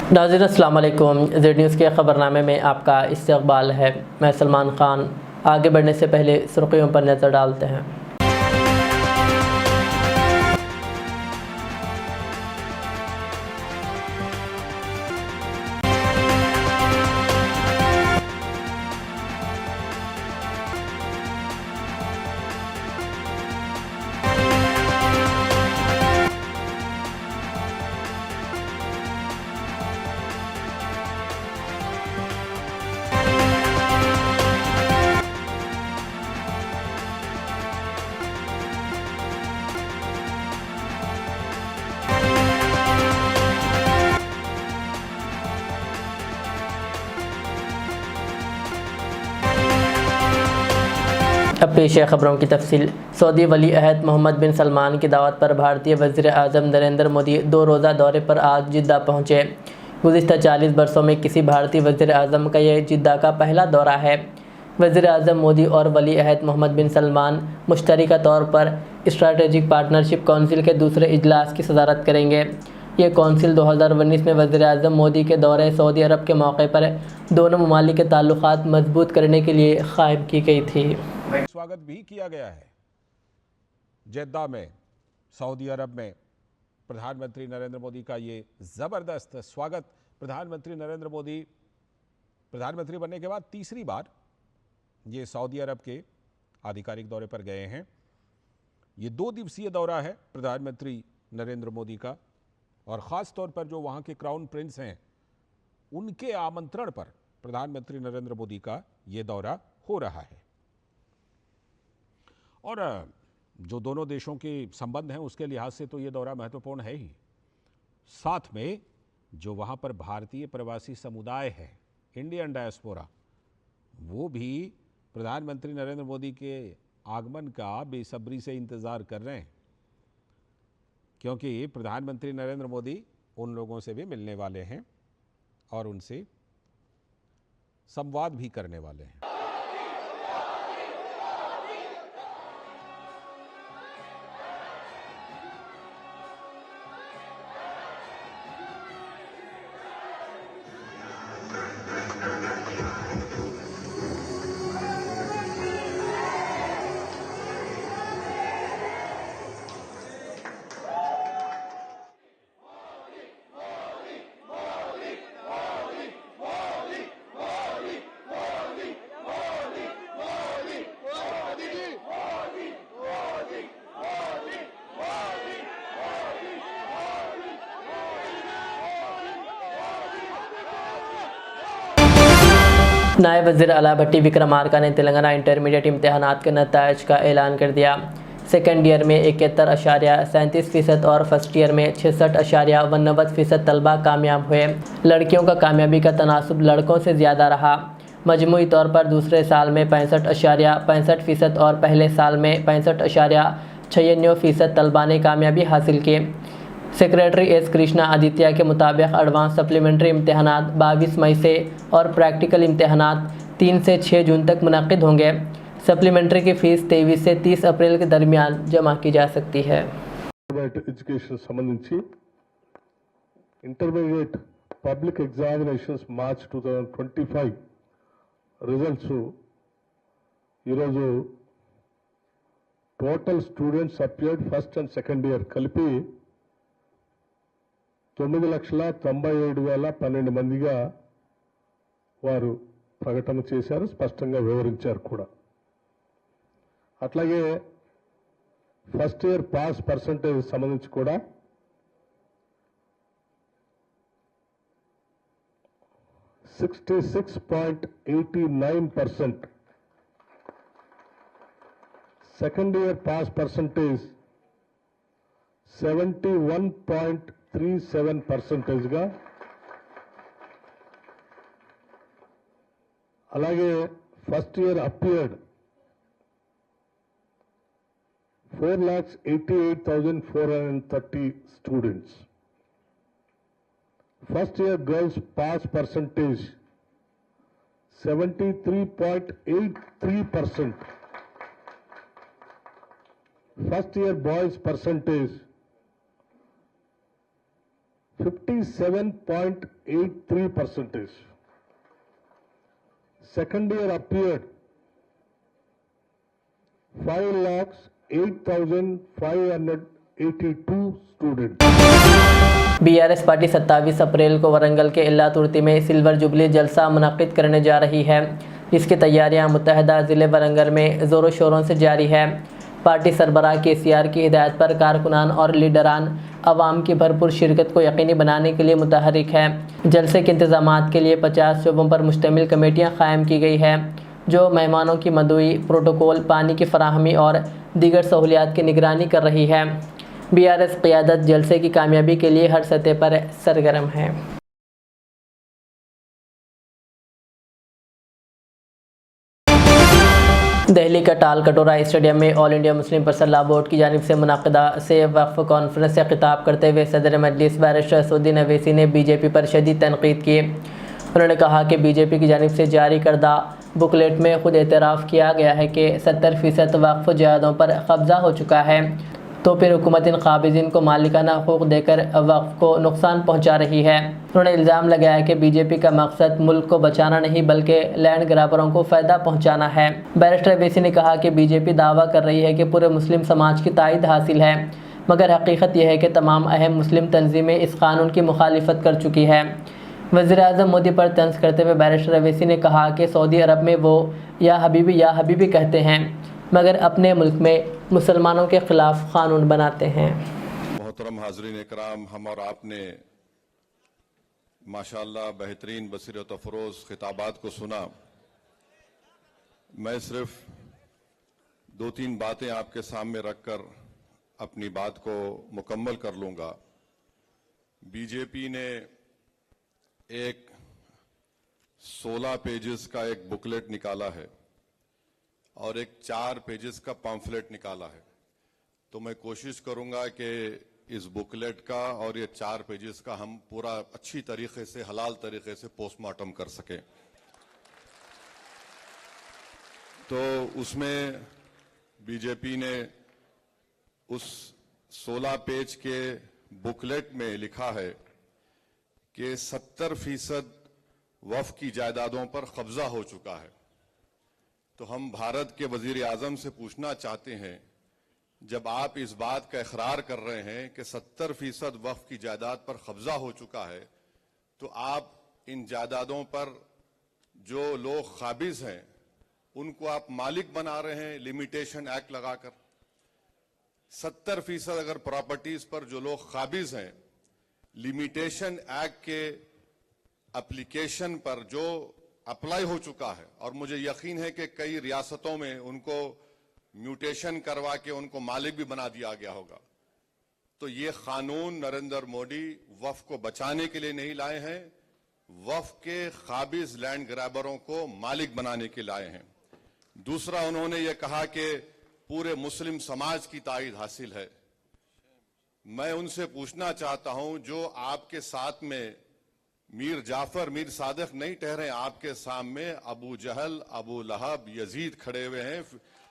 नाज़रीन अस्सलाम वालेकुम। ज़ेड न्यूज़ के ख़बरनामे में आपका इस्तक़बाल है। मैं सलमान ख़ान। आगे बढ़ने से पहले सुर्ख़ियों पर नज़र डालते हैं। अब पेश है ख़बरों की तफसील। सऊदी वली अहद मोहम्मद बिन सलमान की दावत पर भारतीय वज़ीर आज़म नरेंद्र मोदी 2 रोज़ा दौरे पर आज जिद्दा पहुँचे। गुज़िश्ता 40 बरसों में किसी भारतीय वज़ीर आज़म का यह जिद्दा का पहला दौरा है। वज़ीर आज़म मोदी और वली अहद मोहम्मद बिन सलमान मुश्तरका तौर पर स्ट्रैटेजिक पार्टनरशिप कौंसिल के दूसरे इजलास की सदारत करेंगे। ये कौंसिल 2019 में वज़ीर आज़म मोदी के दौरे सऊदी अरब के मौके पर दोनों ममालिक के ताल्लुकात मजबूत करने के लिए क़ायम की गई थी। स्वागत भी किया गया है। जेद्दा में सऊदी अरब में प्रधानमंत्री नरेंद्र मोदी का ये ज़बरदस्त स्वागत। प्रधानमंत्री नरेंद्र मोदी प्रधानमंत्री बनने के बाद तीसरी बार ये सऊदी अरब के आधिकारिक दौरे पर गए हैं। ये 2 दिवसीय दौरा है प्रधानमंत्री नरेंद्र मोदी का, और ख़ास तौर पर जो वहाँ के क्राउन प्रिंस हैं उनके आमंत्रण पर प्रधानमंत्री नरेंद्र मोदी का ये दौरा हो रहा है। और जो दोनों देशों के संबंध हैं उसके लिहाज से तो ये दौरा महत्वपूर्ण है ही। साथ में जो वहाँ पर भारतीय प्रवासी समुदाय है, इंडियन डायस्पोरा, वो भी प्रधानमंत्री नरेंद्र मोदी के आगमन का बेसब्री से इंतज़ार कर रहे हैं, क्योंकि प्रधानमंत्री नरेंद्र मोदी उन लोगों से भी मिलने वाले हैं और उनसे संवाद भी करने वाले हैं। नायब वज़ीर आला भट्टी विक्रमार्का ने तेलंगाना इंटरमीडिएट इम्तहानात के नताइज का ऐलान कर दिया। सेकेंड ईयर में 71.37% और फर्स्ट ईयर में 66.89% तलबा कामयाब हुए। लड़कियों का कामयाबी का तनासुब लड़कों से ज़्यादा रहा। मजमूई तौर पर दूसरे साल में 65.65% और पहले साल में 65.96% तलबा ने कामयाबी हासिल की। सेक्रेटरी एस कृष्णा आदित्य के मुताबिक एडवांस सप्लीमेंट्री इम्तहानात 22 मई से और प्रैक्टिकल इम्तहानात 3 से 6 जून तक मुनक्किद होंगे। सप्लीमेंट्री की फ़ीस 23 से 30 अप्रैल के दरमियान जमा की जा सकती है। एजुकेशन संबंधी intermediate public examinations March 2025 results ఈరోజు total students appeared first and second year కలిపి 9,97,12 మందిగా వారు ప్రకటన చేశారు, స్పష్టంగా వివరించారు కూడా. అట్లాగే ఫస్ట్ ఇయర్ పాస్ పర్సెంటేజ్ సంబంధించి కూడా 66.89%, సెకండ్ ఇయర్ పాస్ పర్సెంటేజ్ 71.37%గా, అలాగే first year appeared 4,88,430 students. First year girls pass percentage 73.83%. First year boys percentage 57.83%. Second year appeared 5,08,582 students. BRS party 27 अप्रैल को वरंगल के इल्लातुर्ती में सिल्वर जुबली जलसा मुनक्किद करने जा रही है, जिसकी तैयारियां मुत्तहदा ज़िले वरंगल में ज़ोरों शोरों से जारी है। पार्टी सरबराह केसीआर की हिदायत पर कारकुनान और लीडरान अवाम की भरपूर शिरकत को यकीनी बनाने के लिए मुतहरिक है। जलसे के इंतज़ामात के लिए 50 शोबों पर मुश्तमिल कमेटियाँ कायम की गई है, जो मेहमानों की मदुई, प्रोटोकॉल, पानी की फराहमी और दीगर सहूलियात की निगरानी कर रही है। बीआरएस क़यादत जलसे की कामयाबी के लिए हर सतह पर सरगर्म है। दिल्ली का टाल कटोरा स्टेडियम में all India Muslim personal law board की जानिब से मुनाक़िदा से वक्फ कॉन्फ्रेंस से खिताब करते हुए सदर मजलिस बैरिस्टर असदुद्दीन अवैसी ने बीजेपी पर शदीद तनकीद की। उन्होंने कहा कि बीजेपी की जानिब से जारी करदा बुकलेट में खुद एतराफ़ किया गया है कि 70% वक्फ जायदादों पर कब्ज़ा हो चुका है, तो फिर हुकूमत इन काबिज़ीन को मालिकाना हकूक़ देकर वक्फ को नुकसान पहुँचा रही है। उन्होंने इल्ज़ाम लगाया कि बीजेपी का मकसद मुल्क को बचाना नहीं बल्कि लैंड ग्रैबरों को फ़ायदा पहुँचाना है। बैरिस्टर अवैसी ने कहा कि बीजेपी दावा कर रही है कि पूरे मुस्लिम समाज की तायद हासिल है, मगर हकीकत यह है कि तमाम अहम मुस्लिम तंजीमें इस कानून की मुखालिफत कर चुकी है। वज़ीर-ए-आज़म मोदी पर तंज़ करते हुए बैरिस्टर अवैसी ने कहा कि सऊदी अरब में वो या हबीबी कहते हैं, मगर अपने मुल्क में मुसलमानों के ख़िलाफ़ क़ानून बनाते हैं। मोहतरम हाज़रीन इकराम, हम और आपने माशाअल्लाह बेहतरीन बसीरत व फ़रोज़ खिताबात को सुना। मैं सिर्फ 2-3 बातें आपके सामने रखकर अपनी बात को मुकम्मल कर लूँगा। बीजेपी ने एक 16 पेजेस का एक बुकलेट निकाला है और एक 4 पेजेस का पम्फलेट निकाला है, तो मैं कोशिश करूंगा कि इस बुकलेट का और ये 4 पेजेस का हम पूरा अच्छी तरीके से, हलाल तरीके से पोस्टमार्टम कर सकें। तो उसमें बीजेपी ने उस 16 पेज के बुकलेट में लिखा है कि 70% वफ़ की जायदादों पर कब्जा हो चुका है। तो हम भारत के वजीर आजम से पूछना चाहते हैं, जब आप इस बात का इकरार कर रहे हैं कि 70% वफ़ की जायदाद पर कब्जा हो चुका है, तो आप इन जायदादों पर जो लोग काबिज हैं उनको आप मालिक बना रहे हैं लिमिटेशन एक्ट लगाकर। 70% अगर प्रॉपर्टीज पर जो लोग काबिज हैं लिमिटेशन एक्ट के एप्लीकेशन पर जो अप्लाई हो चुका है, और मुझे यकीन है कि कई रियासतों में उनको म्यूटेशन करवा के उनको मालिक भी बना दिया गया होगा, तो ये कानून नरेंद्र मोदी वफ़ को बचाने के लिए नहीं लाए हैं, वफ़ के काबिज लैंड ग्रैबरों को मालिक बनाने के लाए हैं। दूसरा, उन्होंने ये कहा कि पूरे मुस्लिम समाज की तायद हासिल है। मैं उनसे पूछना चाहता हूं, जो आपके साथ में मीर जाफर, मीर सादिक नहीं ठहरे, आपके सामने अबू जहल, अबू लहब, यजीद खड़े हुए हैं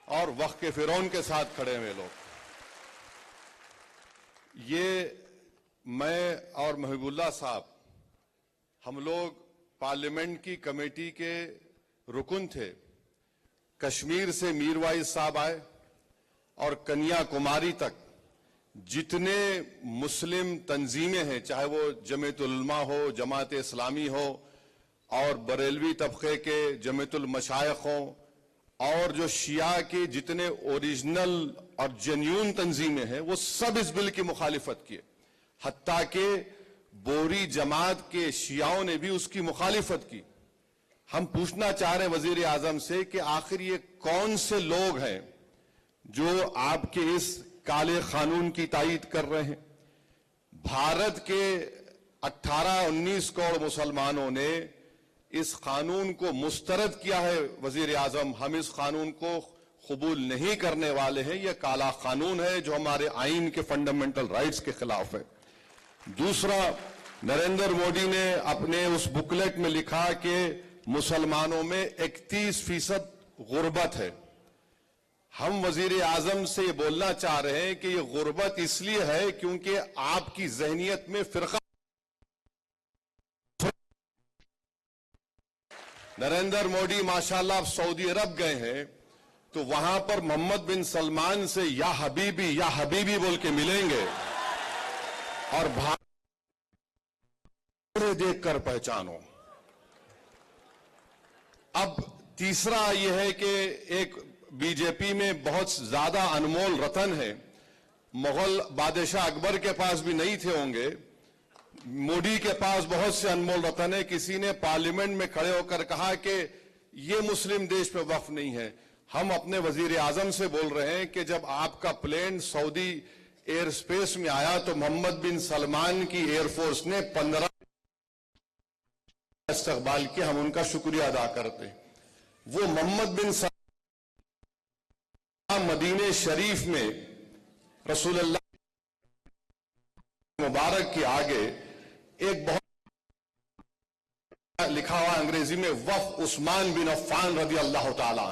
और वक्त के फिरौन के साथ खड़े हुए लोग। ये मैं और महबूबुल्लाह साहब, हम लोग पार्लियामेंट की कमेटी के रुकन थे। कश्मीर से मीरवाइज साहब आए और कन्याकुमारी तक जितने मुस्लिम तंजीमें हैं, चाहे वो जमीयतुल उलमा हो, जमात इस्लामी हो, और बरेलवी तबके के जमीयतुल मशाइख हो, और जो शिया के जितने ओरिजिनल और जेन्यून तंजीमें हैं, वो सब इस बिल की मुखालिफत किए। हत्ता के बोरी जमात के शियाओं ने भी उसकी मुखालिफत की। हम पूछना चाह रहे वजीर आजम से कि आखिर ये कौन से लोग हैं जो आपके इस काले कानून की तायीद कर रहे हैं। भारत के 18-19 करोड़ मुसलमानों ने इस कानून को मुस्तरद किया है। वजीर आजम, हम इस कानून को कबूल नहीं करने वाले हैं। यह काला कानून है जो हमारे आइन के फंडामेंटल राइट्स के खिलाफ है। दूसरा, नरेंद्र मोदी ने अपने उस बुकलेट में लिखा कि मुसलमानों में 31% गुर्बत है। हम वजीर आजम से ये बोलना चाह रहे हैं कि ये गुर्बत इसलिए है क्योंकि आपकी जहनियत में फिरका नरेंद्र मोदी माशाल्लाह अब सऊदी अरब गए हैं तो वहां पर मोहम्मद बिन सलमान से या हबीबी बोल के मिलेंगे और भारत देखकर पहचानो। अब तीसरा यह है कि एक बीजेपी में बहुत ज्यादा अनमोल रतन है, मुगल बादशाह अकबर के पास भी नहीं थे होंगे, मोदी के पास बहुत से अनमोल रतन है। किसी ने पार्लियामेंट में खड़े होकर कहा कि ये मुस्लिम देश पे वक्फ नहीं है। हम अपने वजीर आजम से बोल रहे हैं कि जब आपका प्लेन सऊदी एयर स्पेस में आया तो मोहम्मद बिन सलमान की एयरफोर्स ने 15 इस्तकबाल किया, हम उनका शुक्रिया अदा करते हैं। वो मोहम्मद बिन सलमान मदीने शरीफ में रसूलुल्लाह मुबारक के आगे एक बहुत लिखा हुआ अंग्रेजी में वफ उस्मान बिन अफ़्फ़ान रज़ी अल्लाह ताला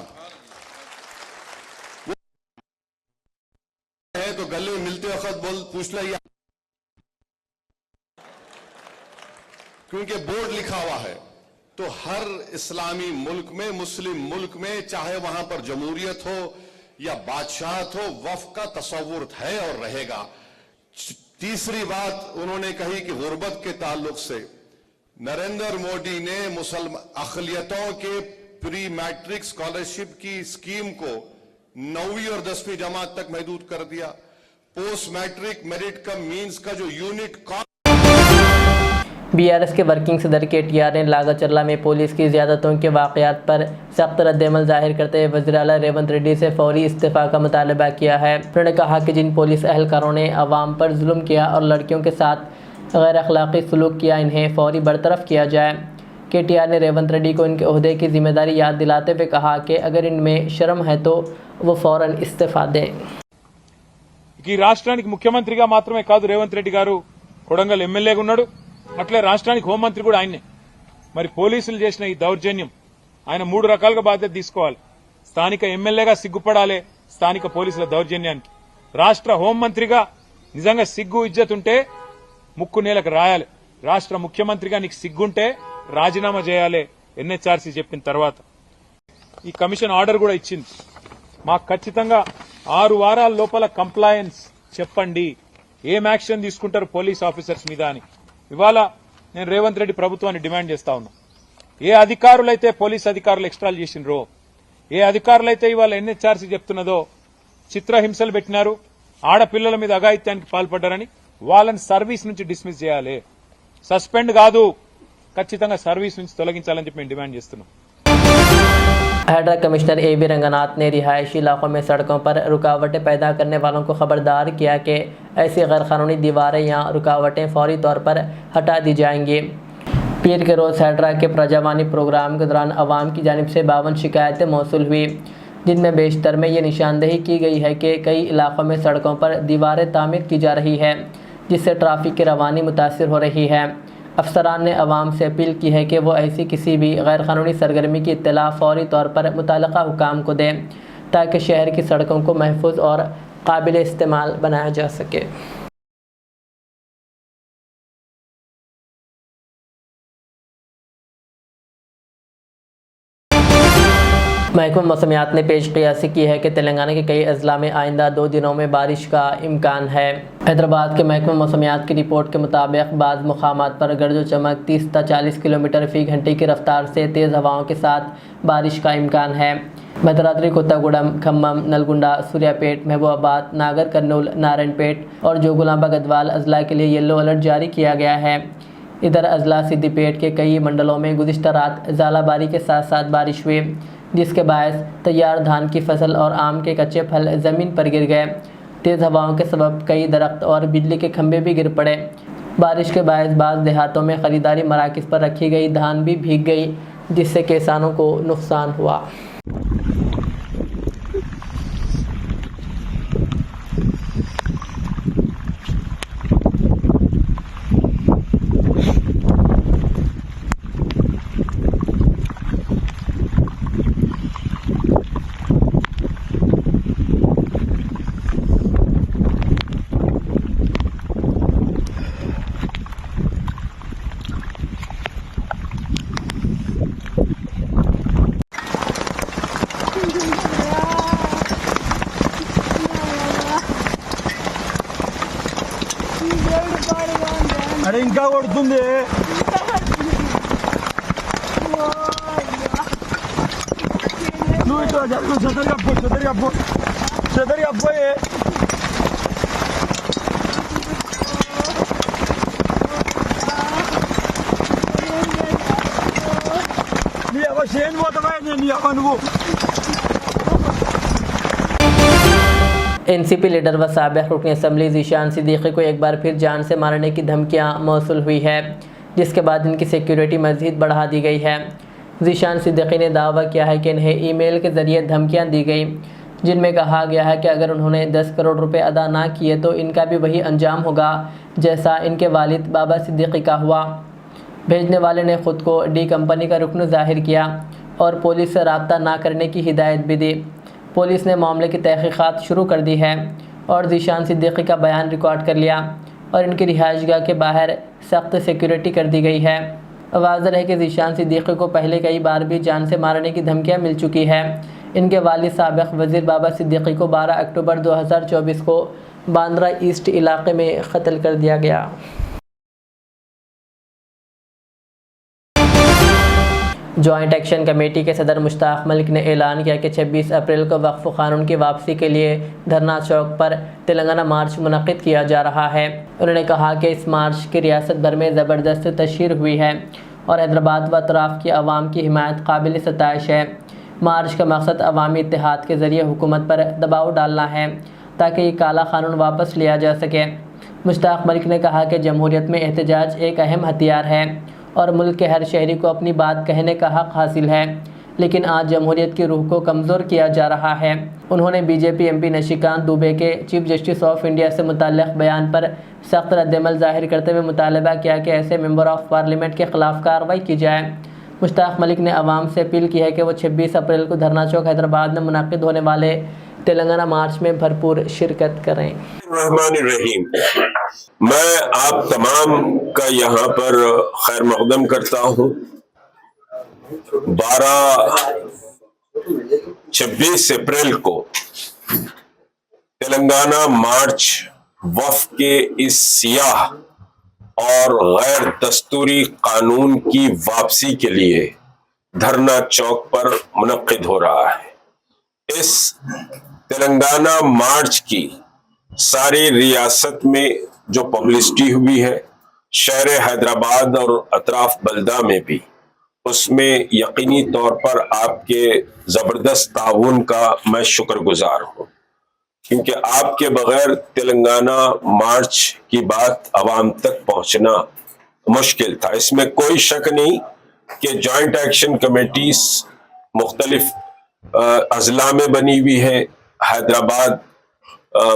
है, तो गले मिलते वक्त पूछ लिया क्योंकि बोर्ड लिखा हुआ है। तो हर इस्लामी मुल्क में, मुस्लिम मुल्क में, चाहे वहां पर जमहूरियत हो या बादशाहत हो, वफ का तस्वुर है और रहेगा। तीसरी बात उन्होंने कही कि गुर्बत के ताल्लुक से नरेंद्र मोदी ने मुसलमान अक़लियतों के प्री मैट्रिक स्कॉलरशिप की स्कीम को 9वीं और 10वीं जमात तक महदूद कर दिया। पोस्ट मैट्रिक मेरिट कम मींस का जो यूनिट बीआरएस के वर्किंग सदर KTR ने लागाचर्ला में पुलिस की ज़्यादतियों के वाक़यात पर सख्त रद्दअमल ज़ाहिर करते हुए वज़ीर आला रेवंत रेड्डी से फौरी इस्तीफ़ा का मुतालबा किया है। उन्होंने कहा कि जिन पुलिस एहलकारों ने अवाम पर जुल्म किया और लड़कियों के साथ गैर अखलाक़ी सलूक किया, इन्हें फौरी बरतरफ किया जाए। KTR ने रेवंत रेड्डी को इनके ओहदे की जिम्मेदारी याद दिलाते हुए कहा कि अगर इनमें शर्म है तो वो फ़ौरन इस्तीफ़ा दें। ఈ రాష్ట్రానికి ముఖ్యమంత్రిగా మాత్రమే కాదు రేవంత్ రెడ్డి గారు, కొడంగల్ ఎమ్మెల్యేగా ఉన్నాడు, అట్లే రాష్ట్రానికి హోంమంత్రి కూడా ఆయన్నే. మరి పోలీసులు చేసిన ఈ దౌర్జన్యం ఆయన 3 రకాలుగా బాధ్యత తీసుకోవాలి. స్థానిక ఎమ్మెల్యేగా సిగ్గుపడాలి స్థానిక పోలీసుల దౌర్జన్యానికి. రాష్ట్ర హోంమంత్రిగా నిజంగా సిగ్గు ఇజ్జత్ ఉంటే ముక్కు నేలకు రాయాలి. రాష్ట్ర ముఖ్యమంత్రిగా నీకు సిగ్గుంటే రాజీనామా చేయాలి NHRC చెప్పిన తర్వాత. ఈ కమిషన్ ఆర్డర్ కూడా ఇచ్చింది. మాకు ఖచ్చితంగా 6 వారాల లోపల కంప్లయన్స్ చెప్పండి, ఏం యాక్షన్ తీసుకుంటారు పోలీస్ ఆఫీసర్స్ మీద అని. ఇవాళ నేను రేవంత్ రెడ్డి ప్రభుత్వాన్ని డిమాండ్ చేస్తా ఉన్నా. ఏ అధికారులైతే పోలీస్ అధికారులు ఎక్స్ట్రాల్ చేసినరో, ఏ అధికారులైతే ఇవాళ NHRC చెప్తున్నదో చిత్రహింసలు పెట్టినారు, ఆడపిల్లల మీద అఘాయిత్యానికి పాల్పడ్డారని వాళ్ళని సర్వీస్ నుంచి డిస్మిస్ చేయాలి. సస్పెండ్ కాదు, ఖచ్చితంగా సర్వీస్ నుంచి తొలగించాలని చెప్పి మేము డిమాండ్ చేస్తున్నాం. हैडरा कमिश्नर AB रंगनाथ ने रिहायशी इलाकों में सड़कों पर रुकावटें पैदा करने वालों को खबरदार किया कि ऐसी गैरकानूनी दीवारें या रुकावटें फौरी तौर पर हटा दी जाएंगी। पीर के रोज़ हैडरा के प्रजावानी प्रोग्राम के दौरान आवाम की जानिब से 52 शिकायतें मौसूल हुई, जिनमें बेशतर में ये निशानदेही की गई है कि कई इलाकों में सड़कों पर दीवारें तामीर की जा रही है, जिससे ट्रैफिक की रवानी मुतासिर हो रही है। अफसरान ने अवाम से अपील की है कि वो ऐसी किसी भी गैरकानूनी सरगर्मी की इत्तला फौरी तौर पर मुतल्लका हुकाम को दें ताकि शहर की सड़कों को महफूज और काबिल इस्तेमाल बनाया जा सके। महकमा मौसमियात ने पेश क़ियासी की है कि तेलंगाना के कई अजला में आइंदा 2 दिनों में बारिश का इम्कान है। हैदराबाद के महकमा मौसमियात की रिपोर्ट के मुताबिक बाज़ मुकामात पर गर्जो चमक 30 से 40 किलोमीटर फ़ी घंटे की रफ्तार से तेज़ हवाओं के साथ बारिश का इम्कान है। भद्राद्री, कोत्तागुडम, खम्मम, नलगुंडा, सूर्यापेट, महबूबाबाद, नागर कर्नूल, नारायणपेट और जोगुलांबा गढ़वाल अजला के लिए येलो अलर्ट जारी किया गया है। इधर अजला सिद्दीपेट के कई मंडलों में गुज़िश्ता रात ज़ालाबारी के साथ साथ बारिश हुई, जिसके बायस तैयार धान की फसल और आम के कच्चे फल ज़मीन पर गिर गए। तेज़ हवाओं के सबब कई दरख्त और बिजली के खंभे भी गिर पड़े। बारिश के बायस बाज़ देहातों में ख़रीदारी मराकज़ पर रखी गई धान भी भीग गई, जिससे किसानों को नुकसान हुआ। వస్తుంది. నువ్వు ఇట్లా జరుగు, చెదరిగా పోయి నీ అవ్వ చేను పోతావా నీ అవ్వ నువ్వు. एनसीपी लीडर व साबिक़ रुकन असम्बली ज़ीशान सिद्दीकी को एक बार फिर जान से मारने की धमकियां मौसूल हुई है, जिसके बाद इनकी सिक्योरिटी मज़ीद बढ़ा दी गई है। ज़ीशान सिद्दीकी ने दावा किया है कि इन्हें ईमेल के ज़रिए धमकियां दी गई, जिनमें कहा गया है कि अगर उन्होंने 10 करोड़ रुपए अदा ना किए तो इनका भी वही अंजाम होगा जैसा इनके वालिद बाबा सिद्दीकी का हुआ। भेजने वाले ने ख़ुद को डी कंपनी का रुकन ज़ाहिर किया और पुलिस से रब्ता ना करने की हिदायत भी दी। पुलिस ने मामले की तहक़ीक़ात शुरू कर दी है और ज़ीशान सिद्दीकी का बयान रिकॉर्ड कर लिया और इनकी रिहाइशगाह के बाहर सख्त सिक्योरिटी कर दी गई है। वाज़ेह है कि ज़ीशान सिद्दीकी को पहले कई बार भी जान से मारने की धमकियां मिल चुकी है। इनके वालिद साबिक़ वज़ीर बाबा सिद्दीकी को 12 अक्टूबर 2024 को बांद्रा ईस्ट इलाके में कत्ल कर दिया गया। जॉइंट एक्शन कमेटी के सदर मुश्ताक मलिक ने ऐलान किया कि 26 अप्रैल को वक्फ क़ानून की वापसी के लिए धरना चौक पर तेलंगाना मार्च मुनक़्क़िद किया जा रहा है। उन्होंने कहा कि इस मार्च की रियासत भर में ज़बरदस्त तशहीर हुई है और हैदराबाद व अतराफ़ की आवाम की हिमायत काबिल सताइश है। मार्च का मकसद अवामी इत्तेहाद के ज़रिए हुकूमत पर दबाव डालना है ताकि ये काला क़ानून वापस लिया जा सके। मुश्ताक मलिक ने कहा कि जमहूरियत में एहतजाज एक अहम हथियार है और मुल्क के हर शहरी को अपनी बात कहने का हक़ हासिल है, लेकिन आज जमहूरियत की रूह को कमज़ोर किया जा रहा है। उन्होंने बीजेपी एमपी निशिकांत दुबे के चीफ जस्टिस ऑफ इंडिया से मुताल्लिक़ बयान पर सख्त रद्दअमल ज़ाहिर करते हुए मुतालबा किया कि ऐसे मेंबर ऑफ पार्लियामेंट के ख़िलाफ़ कार्रवाई की जाए। मुश्ताक मलिक ने आवाम से अपील की है कि वो 26 अप्रैल को धरना चौक हैदराबाद में मुनक़्क़िद होने वाले तेलंगाना मार्च में भरपूर शिरकत करें। रहमानिर्रहीम। मैं आप तमाम का यहाँ पर खैर मकदम करता हूँ। 26 अप्रैल को तेलंगाना मार्च वफ़ के इस सियाह और गैर दस्तूरी कानून की वापसी के लिए धरना चौक पर मुनक़्क़िद हो रहा है। इस तेलंगाना मार्च की सारी रियासत में जो पब्लिसिटी हुई है, शहर हैदराबाद और अतराफ बल्दा में भी, उसमें यकीनी तौर पर आपके ज़बरदस्त ताउन का मैं शुक्रगुजार हूँ, क्योंकि आपके बगैर तेलंगाना मार्च की बात आवाम तक पहुँचना मुश्किल था। इसमें कोई शक नहीं कि जॉइंट एक्शन कमेटीज मुख्तलिफ अजला में बनी हुई है, हैदराबाद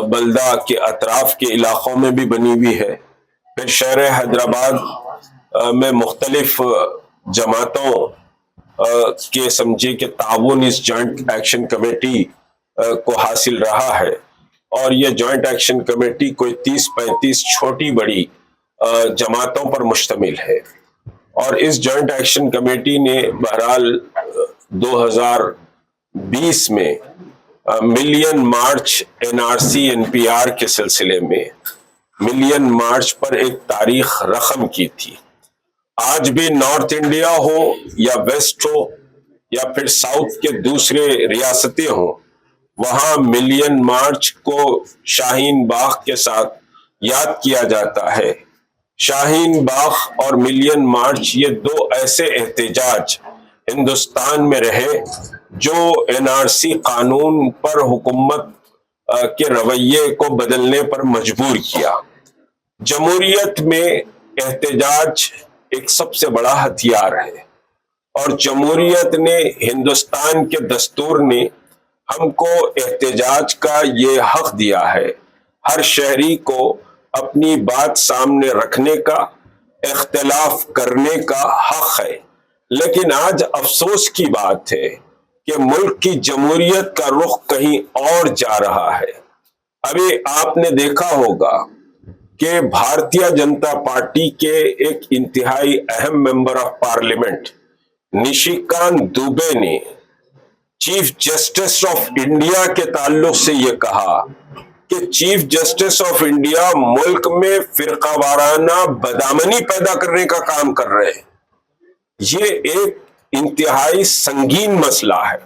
बल्दा के अतराफ के इलाकों में भी बनी हुई है, फिर शहर हैदराबाद में मुख्तलिफ जमातों के समझे कि ताउन इस जॉइंट एक्शन कमेटी को हासिल रहा है। और ये जॉइंट एक्शन कमेटी कोई 30-35 छोटी बड़ी जमातों पर मुश्तमिल है। और इस जॉइंट एक्शन कमेटी ने बहरहाल 2020 में मिलियन मार्च एनआरसी एनपीआर के सिलसिले में मिलियन मार्च पर एक तारीख रकम की थी। आज भी नॉर्थ इंडिया हो या वेस्ट हो या फिर साउथ के दूसरे रियासतें हो, वहां मिलियन मार्च को शाहीन बाग के साथ याद किया जाता है। शाहीन बाग और मिलियन मार्च ये दो ऐसे एहतजाज हिंदुस्तान में रहे जो एनआरसी कानून पर हुकूमत के रवैये को बदलने पर मजबूर किया। जमहूरियत में एहतजाज एक सबसे बड़ा हथियार है और जमहूरियत ने, हिंदुस्तान के दस्तूर ने हमको एहतजाज का ये हक दिया है। हर शहरी को अपनी बात सामने रखने का, इख्तिलाफ करने का हक है। लेकिन आज अफसोस की बात है कि मुल्क की जमहूरियत का रुख कहीं और जा रहा है। अभी आपने देखा होगा कि भारतीय जनता पार्टी के एक इंतहाई अहम member of parliament Nishikant Dubey ने चीफ जस्टिस ऑफ इंडिया के ताल्लुक से ये कहा کہ چیف جسٹس آف انڈیا ملک میں فرقہ وارانہ بدامنی پیدا کرنے کا کام کر رہے ہیں. یہ ایک انتہائی سنگین مسئلہ ہے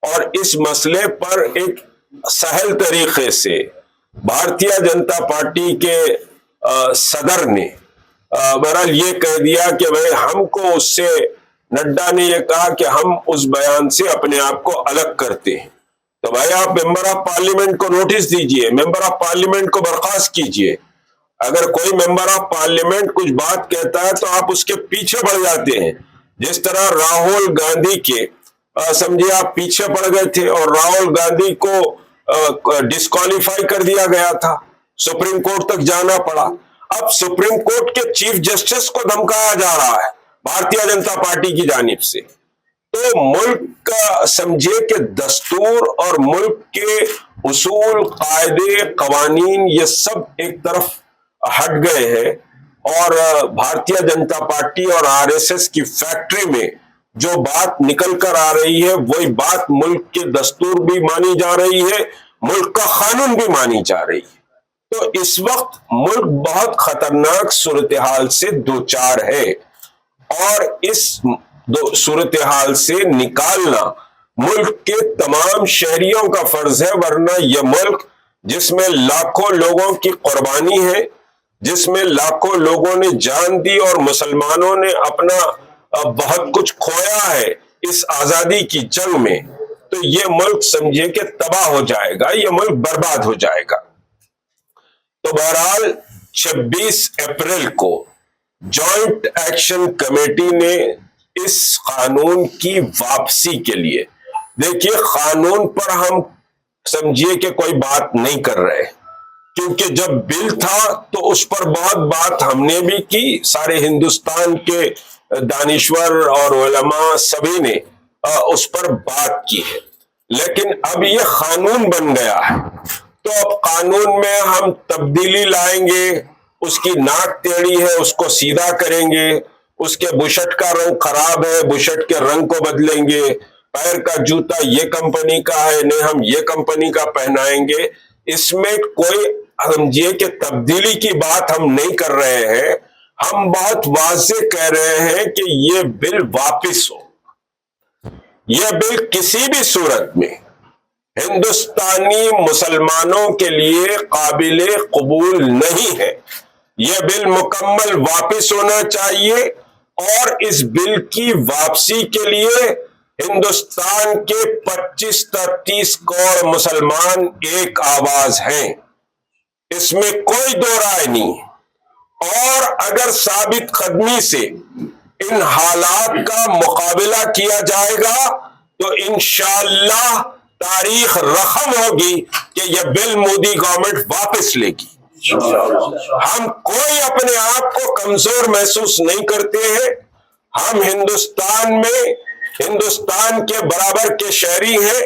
اور اس مسئلے پر ایک سہل طریقے سے بھارتیہ جنتا پارٹی کے صدر نے بہرحال یہ کہہ دیا کہ بھائی ہم کو اس سے، نڈا نے یہ کہا کہ ہم اس بیان سے اپنے آپ کو الگ کرتے ہیں. تو بھائی آپ ممبر آف پارلیمنٹ کو نوٹس دیجئے، ممبر آف پارلیمنٹ کو برخاست کیجئے. اگر کوئی ممبر آف پارلیمنٹ کچھ بات کہتا ہے تو آپ اس کے پیچھے پڑ جاتے ہیں. جس طرح راہل گاندھی کے سمجھے آپ پیچھے پڑ گئے تھے اور راہل گاندھی کو ڈسکوالیفائی کر دیا گیا تھا، سپریم کورٹ تک جانا پڑا. اب سپریم کورٹ کے چیف جسٹس کو دھمکایا جا رہا ہے بھارتیہ جنتا پارٹی کی جانب سے. تو ملک کا سمجھے کہ دستور اور ملک کے اصول، قاعدے، قوانین یہ سب ایک طرف ہٹ گئے ہیں اور بھارتیہ جنتا پارٹی اور RSS کی فیکٹری میں جو بات نکل کر آ رہی ہے وہی بات ملک کے دستور بھی مانی جا رہی ہے، ملک کا قانون بھی مانی جا رہی ہے. تو اس وقت ملک بہت خطرناک صورتحال سے دوچار ہے اور اس صورتحال سے نکالنا ملک کے تمام شہریوں کا فرض ہے. ورنہ یہ ملک جس میں لاکھوں لوگوں کی قربانی ہے، جس میں لاکھوں لوگوں نے جان دی اور مسلمانوں نے اپنا بہت کچھ کھویا ہے اس آزادی کی جنگ میں، تو یہ ملک سمجھے کہ تباہ ہو جائے گا، یہ ملک برباد ہو جائے گا. تو بہرحال 26 اپریل کو جوائنٹ ایکشن کمیٹی نے اس قانون کی واپسی کے لیے، دیکھیے قانون پر ہم سمجھیے کہ کوئی بات نہیں کر رہے کیونکہ جب بل تھا تو اس پر بہت بات ہم نے بھی کی، سارے ہندوستان کے دانشور اور علماء سبھی نے اس پر بات کی ہے. لیکن اب یہ قانون بن گیا ہے تو اب قانون میں ہم تبدیلی لائیں گے، اس کی ناک ٹیڑھی ہے اس کو سیدھا کریں گے، اس کے بشٹ کا رنگ خراب ہے بشٹ کے رنگ کو بدلیں گے، پیر کا جوتا یہ کمپنی کا ہے نہیں ہم یہ کمپنی کا پہنائیں گے. اس میں کوئی سمجھیے کہ تبدیلی کی بات ہم نہیں کر رہے ہیں، ہم بہت واضح کہہ رہے ہیں کہ یہ بل واپس ہو. یہ بل کسی بھی صورت میں ہندوستانی مسلمانوں کے لیے قابل قبول نہیں ہے. یہ بل مکمل واپس ہونا چاہیے اور اس بل کی واپسی کے لیے ہندوستان کے 25-30 کروڑ مسلمان ایک آواز ہیں، اس میں کوئی دو رائے نہیں. اور اگر ثابت قدمی سے ان حالات کا مقابلہ کیا جائے گا تو انشاءاللہ تاریخ رقم ہوگی کہ یہ بل مودی گورنمنٹ واپس لے گی. ہم کوئی اپنے آپ کو کمزور محسوس نہیں کرتے ہیں، ہم ہندوستان میں ہندوستان کے برابر کے شہری ہیں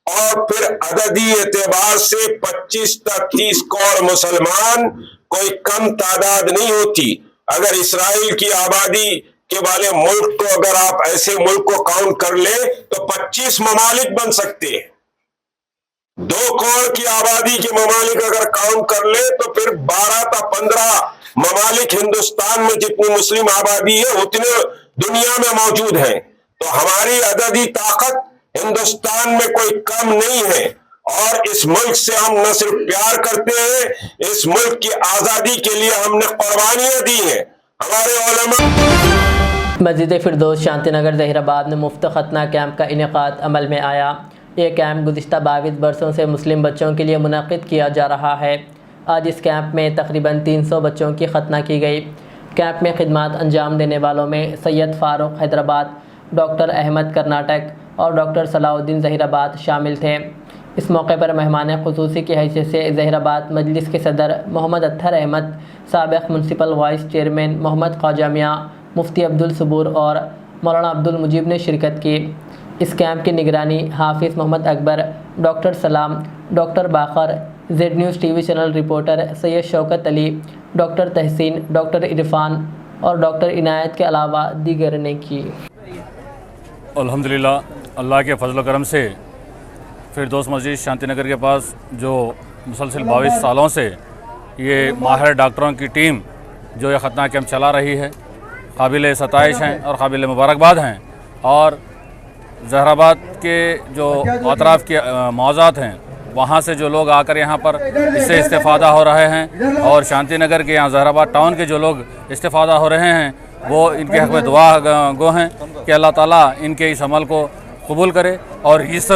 اور پھر عددی اعتبار سے 25-30 کروڑ مسلمان کوئی کم تعداد نہیں ہوتی. اگر اسرائیل کی آبادی کے والے ملک کو اگر آپ ایسے ملک کو کاؤنٹ کر لیں تو 25 ممالک بن سکتے ہیں. 2 کروڑ کی آبادی کے ممالک اگر کاؤنٹ کر لیں تو پھر 12 تا 15 ممالک ہندوستان میں جتنی مسلم آبادی ہے اتنے دنیا میں موجود ہیں. تو ہماری عددی طاقت ہندوستان میں کوئی کم نہیں ہے اور اس ملک سے ہم نہ صرف پیار کرتے ہیں، اس ملک کی آزادی کے لیے ہم نے قربانیاں دی ہیں. ہمارے علماء مسجد فردوس شانتی نگر ظہیر آباد میں مفت ختنہ کیمپ کا انعقاد عمل میں آیا. یہ کیمپ گزشتہ 22 برسوں سے مسلم بچوں کے لیے منعقد کیا جا رہا ہے. آج اس کیمپ میں تقریباً 300 بچوں کی ختنہ کی گئی. کیمپ میں خدمات انجام دینے والوں میں سید فاروق حیدرآباد، ڈاکٹر احمد کرناٹک اور ڈاکٹر صلاح الدین ظہیر آباد شامل تھے. اس موقع پر مہمان خصوصی کی حیثیت سے ظہیر آباد مجلس کے صدر محمد اطہر احمد، سابق میونسپل وائس چیئرمین محمد خواجہ میاں، مفتی عبدالصبور اور مولانا عبدالمجیب نے شرکت کی. اس کیمپ کی نگرانی حافظ محمد اکبر، ڈاکٹر سلام، doctor Baqir, Z news T V channel reporter سید شوکت علی، ڈاکٹر تحسین، ڈاکٹر عرفان اور ڈاکٹر عنایت کے علاوہ دیگر نے کی. الحمدللہ اللہ کے فضل و کرم سے فردوس مسجد شانتی نگر کے پاس جو मुसलसल 22 सालों से ये माहिर डॉक्टरों की टीम जो ये ख़तना कैंप चला रही है, काबिल सताइश हैं और काबिल मुबारकबाद हैं। और जहराबाद के जो अतराफ़ के मौज़ात हैं वहाँ से जो लोग आकर यहाँ पर इससे इस्तेफ़ादा हो रहे हैं और शांति नगर के यहाँ जहराबाद टाउन के जो लोग इस्तेफ़ादा हो रहे हैं वो इनके हक़ में दुआ गो हैं कि अल्लाह ताला इनके इस अमल को कबूल करे। और इस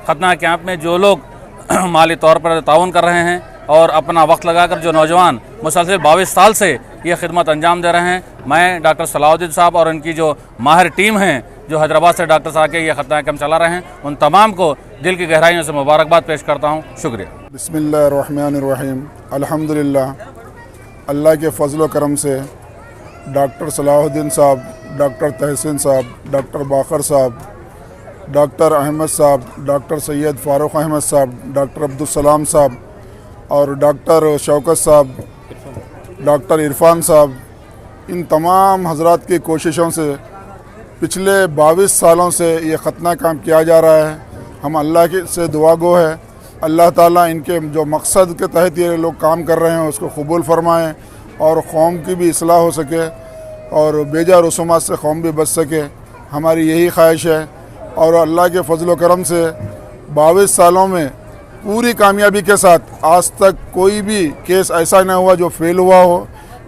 ख़तना कैंप में जो लोग माली तौर पर ताउन कर रहे हैं और अपना वक्त लगाकर जो नौजवान मुसलसल 22 साल से ये खिदमत अंजाम दे रहे हैं, मैं डॉक्टर सलाहुद्दीन साहब और उनकी जो माहिर टीम है जो हैदराबाद से डॉक्टर साहब के ये ख़तना कैंप चला रहे हैं, उन तमाम को दिल की गहराइयों से मुबारकबाद पेश करता हूँ। शुक्रिया। बिस्मिल्लाहिर्रहमानिर्रहीम। अल्हम्दुलिल्लाह, अल्लाह के फजल व करम से डॉक्टर सलाहुद्दीन साहब, डॉक्टर तहसीन साहब, डॉक्टर बाकर साहब, डॉक्टर अहमद साहब, डॉक्टर सैयद फ़ारूक अहमद साहब, डॉक्टर अब्दुलसलाम साहब और डॉक्टर शौकत साहब, डॉक्टर इरफान साहब, इन तमाम हजरात की कोशिशों से पिछले 22 सालों से ये ख़तना काम किया जा रहा है। हम अल्लाह के से दुआ गो है, अल्लाह ताला इनके जो मकसद के तहत ये लोग काम कर रहे हैं उसको कबूल फरमाएँ और कौम की भी इस्लाह हो सके और बेजा रसूमात से कौम भी बच सके, हमारी यही ख्वाहिश है। और अल्लाह के फजल व करम से 22 सालों में पूरी कामयाबी के साथ आज तक कोई भी केस ऐसा न हुआ जो फेल हुआ हो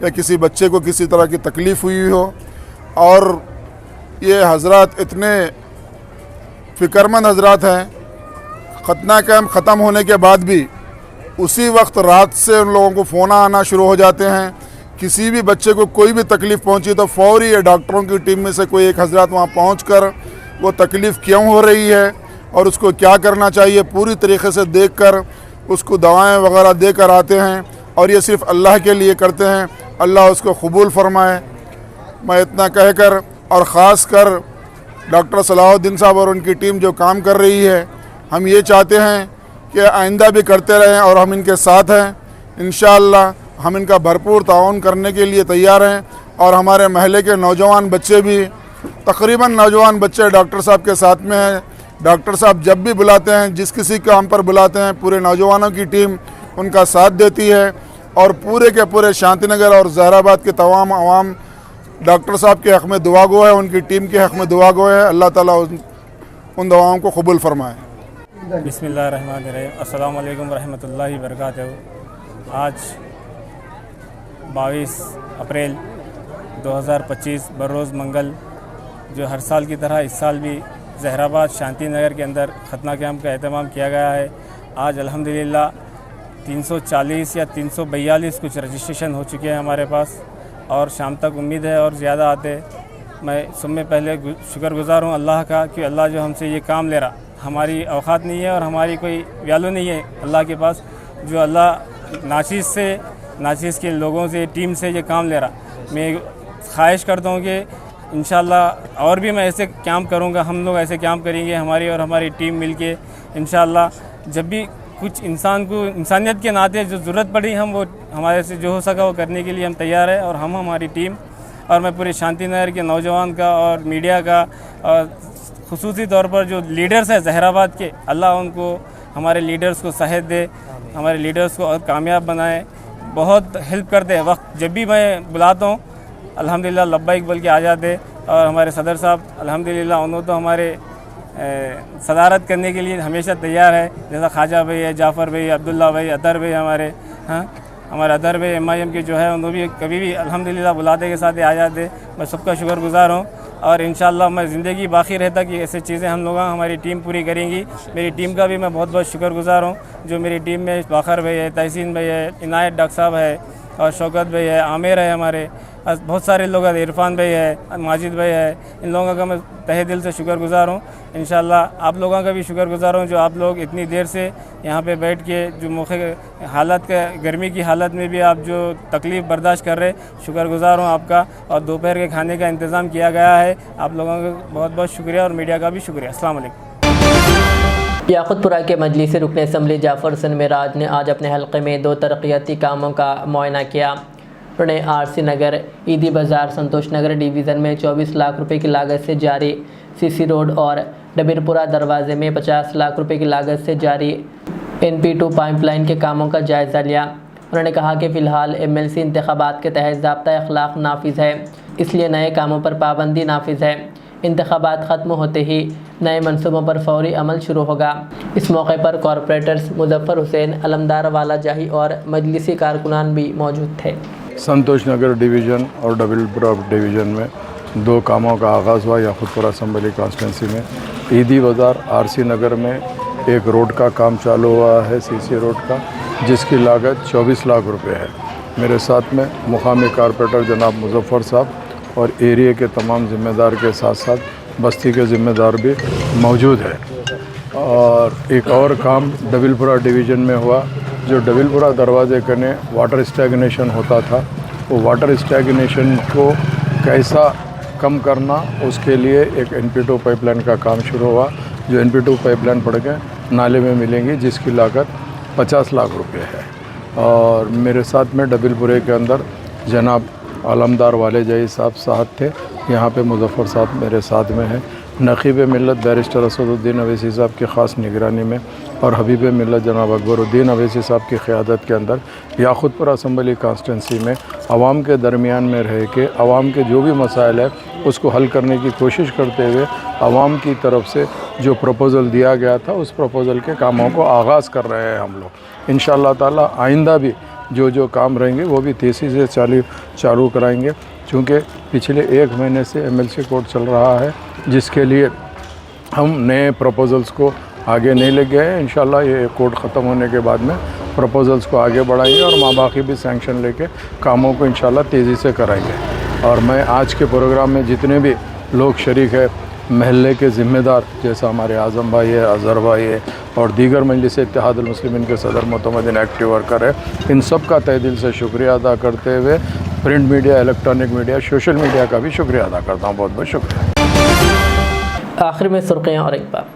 या किसी बच्चे को किसी तरह की तकलीफ़ हुई हो। और ये हजरात इतने फ़िक्रमंद हजरात हैं, ख़तना कैंप ख़त्म होने के बाद भी उसी वक्त रात से उन लोगों को फ़ोन आना शुरू हो जाते हैं। किसी भी बच्चे को कोई भी तकलीफ़ पहुंची तो फ़ौरी ये डॉक्टरों की टीम में से कोई एक हजरात वहाँ पहुंचकर वो तकलीफ़ क्यों हो रही है और उसको क्या करना चाहिए पूरी तरीक़े से देखकर उसको दवाएं वगैरह देकर आते हैं। और ये सिर्फ़ अल्लाह के लिए करते हैं, अल्लाह उसको कबूल फरमाए। मैं इतना कहकर और ख़ास कर डॉक्टर सलाहुद्दीन साहब और उनकी टीम जो काम कर रही है, हम ये चाहते हैं कि आइंदा भी करते रहें और हम इनके साथ हैं। इंशाअल्लाह हम इनका भरपूर ताउन करने के लिए तैयार हैं। और हमारे महल्ले के नौजवान बच्चे भी, तकरीबन नौजवान बच्चे डॉक्टर साहब के साथ में हैं। डॉक्टर साहब जब भी बुलाते हैं, जिस किसी काम पर बुलाते हैं, पूरे नौजवानों की टीम उनका साथ देती है। और पूरे के पूरे शांति नगर और जहराबाद के तमाम आवाम डॉक्टर साहब के हक़ में दुआ गो है, उनकी टीम के हक़ में दुआ गो है। अल्लाह ताला उन दुआओं को कबूल फरमाए। बिस्मिल्लाहिर्रहमानिर्रहीम। अस्सलाम वालेकुम रहमतुल्लाहि वबरकातुहू। आज 22 अप्रैल 2025 बरोज़ मंगल, जो हर साल की तरह इस साल भी जहराबाद शांति नगर के अंदर ख़तना कैंप का एहतमाम किया गया है। आज अल्हम्दुलिल्लाह 340 या 342 कुछ रजिस्ट्रेशन हो चुके हैं हमारे पास और शाम तक उम्मीद है और ज़्यादा आते। मैं सब में पहले शुक्रगुज़ार हूँ अल्लाह का कि अल्लाह जो हमसे ये काम ले रहा, हमारी औकात नहीं है और हमारी कोई वैल्यू नहीं है अल्लाह के पास, जो अल्लाह नाचीज़ के लोगों से, टीम से ये काम ले रहा। मैं ख्वाहिश करता हूँ कि इंशाअल्लाह और भी मैं ऐसे कैंप करूँगा, हम लोग ऐसे कैंप करेंगे, हमारी और हमारी टीम मिलके इंशाअल्लाह। जब भी कुछ इंसान को इंसानियत के नाते जो ज़रूरत पड़ी, हम वो हमारे से जो हो सका वो करने के लिए हम तैयार हैं। और हम हमारी टीम और मैं पूरे शांति नगर के नौजवान का और मीडिया का और ख़ुसूसी तौर पर जो लीडर्स हैं जहराबाद के, अल्लाह उनको, हमारे लीडर्स को सेहत दे, हमारे लीडर्स को और कामयाब बनाए। बहुत हेल्प करते हैं, वक्त जब भी मैं बुलाता हूँ अल्हम्दुलिल्लाह लब्बाइक बोल के आ जाते। और हमारे सदर साहब अल्हम्दुलिल्लाह उन्होंने तो हमारे सदारत करने के लिए हमेशा तैयार है, जैसा ख्वाजा भाई है, जाफ़र भाई, अब्दुल्ला भाई, अतर भाई हमारे, हमारे अतर भाई MIM के जो है उन्होंने भी कभी भी अल्हम्दुलिल्लाह बुलाते के साथ ही आ जाते। मैं सबका शुक्रगुज़ार हूँ और इंशाअल्लाह मैं ज़िंदगी बाकी रहता कि ऐसी चीज़ें हम लोग हमारी टीम पूरी करेंगी। मेरी टीम का भी मैं बहुत बहुत शुक्रगुज़ार हूँ, जो मेरी टीम में बाखर भाई है, तहसीन भाई है, इनायत डॉक्टर साहब है और शौकत भाई है, आमिर है, हमारे बहुत सारे लोग हैं, इरफान भाई है, माजिद भाई है। इन लोगों का मैं तहे दिल से शुक्रगुज़ार हूँ। इंशाअल्लाह आप लोगों का भी शुक्रगुज़ार हूँ जो आप लोग इतनी देर से यहाँ पे बैठ के जो मौके हालत का, गर्मी की हालत में भी आप जो तकलीफ़ बर्दाश्त कर रहे, शुक्रगुज़ार हूँ आपका। और दोपहर के खाने का इंतज़ाम किया गया है, आप लोगों का बहुत बहुत शुक्रिया और मीडिया का भी शुक्रिया। अस्सलाम वालेकुम। याकुतपुरा के मजलिस रुकन असम्बली जाफ़र हसन मेराज ने आज अपने हल्के में 2 तरक्याती कामों का मुआयना किया। उन्होंने RC नगर, ईदी बाज़ार, संतोष नगर डिवीज़न में 24 लाख रुपए की लागत से जारी CC रोड और डबीरपुरा दरवाज़े में 50 लाख रुपए की लागत से जारी NP2 पाइप लाइन के कामों का जायज़ा लिया। उन्होंने कहा कि फ़िलहाल MLC इंतखाबात के तहत ज़ाब्ता अखलाक नाफिज है, इसलिए नए कामों पर पाबंदी नाफिज है। इंतखाबात ख़त्म होते ही नए मनसूबों पर फौरी अमल शुरू होगा। इस मौके पर कॉरपोरेटर्स मुजफ्फर हुसैन, अलमदार वाला जाही और मजलिसी कारकुनान भी मौजूद थे। संतोष नगर डिवीज़न और डबलपुरा डिवीज़न में 2 कामों का आगाज़ हुआ। याकूतपुरा असम्बली कॉन्स्टिट्यूंसी में ईदी बाज़ार RC नगर में एक रोड का काम चालू हुआ है, CC रोड का, जिसकी लागत 24 लाख रुपए है। मेरे साथ में मुकामी कारपोरेटर जनाब मुजफ्फर साहब और एरिया के तमाम ज़िम्मेदार के साथ साथ बस्ती के ज़िम्मेदार भी मौजूद है। और एक और काम डबलपुरा डिवीज़न में हुआ, जो डबलपुरा दरवाजे कने वाटर स्टैग्नेशन होता था, वो वाटर स्टैग्नेशन को कैसा कम करना, उसके लिए एक NP2 पाइपलाइन का काम शुरू हुआ, जो NP2 पाइपलाइन पड़ के नाले में मिलेंगी, जिसकी लागत 50 लाख रुपए है। और मेरे साथ में डबलपुरे के अंदर जनाब आलमदार वाले जाही साहब साथ थे, यहाँ पे मुजफ्फर साहब मेरे साथ में हैं। नक़ीब मिल्लत बैरिस्टर असदुद्दीन अवैसी साहब की ख़ास निगरानी में और हबीब मिल्लत जनाब अकबरुद्दीन अवैसी साहब की क़यादत के अंदर याकूतपुरा असम्बली कॉन्स्टिट्यूंसी में आवाम के दरमियान में रह के आवाम के जो भी मसाइल है उसको हल करने की कोशिश करते हुए आवाम की तरफ से जो प्रपोज़ल दिया गया था, उस प्रपोज़ल के कामों को आगाज़ कर रहे हैं हम लोग। इंशाअल्लाह ताला आइंदा भी जो काम रहेंगे वो भी तेज़ी से चालू कराएंगे, चूँकि पिछले 1 महीने से MLC कोर्ट चल रहा है, जिसके लिए हम नए प्रपोज़ल्स को आगे नहीं ले गए हैं। इंशाअल्लाह ये कोर्ट ख़त्म होने के बाद में प्रपोज़ल्स को आगे बढ़ाएंगे और माबाकी भी सैंक्शन लेके कामों को इंशाअल्लाह तेज़ी से कराएंगे। और मैं आज के प्रोग्राम में जितने भी लोग शरीक है, महल्ले के ज़िम्मेदार जैसा हमारे आज़म भाई है, अज़हर भाई है और दीगर मजलिस इत्तेहादुल मुस्लिमीन के सदर मोतमदिन एक्टिव वर्कर है, इन सब का तहे दिल से शुक्रिया अदा करते हुए print media, electronic media, social media का भी शुक्रिया अदा करता हूँ। बहुत बहुत शुक्रिया। आखिर में सुर्खियाँ और एक बार।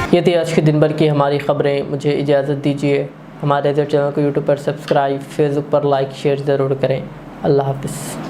ये थी आज के दिन भर की हमारी ख़बरें। मुझे इजाज़त दीजिए। हमारे चैनल को यूट्यूब पर सब्सक्राइब, फेसबुक पर लाइक शेयर ज़रूर करें। अल्लाह हाफ़िज़।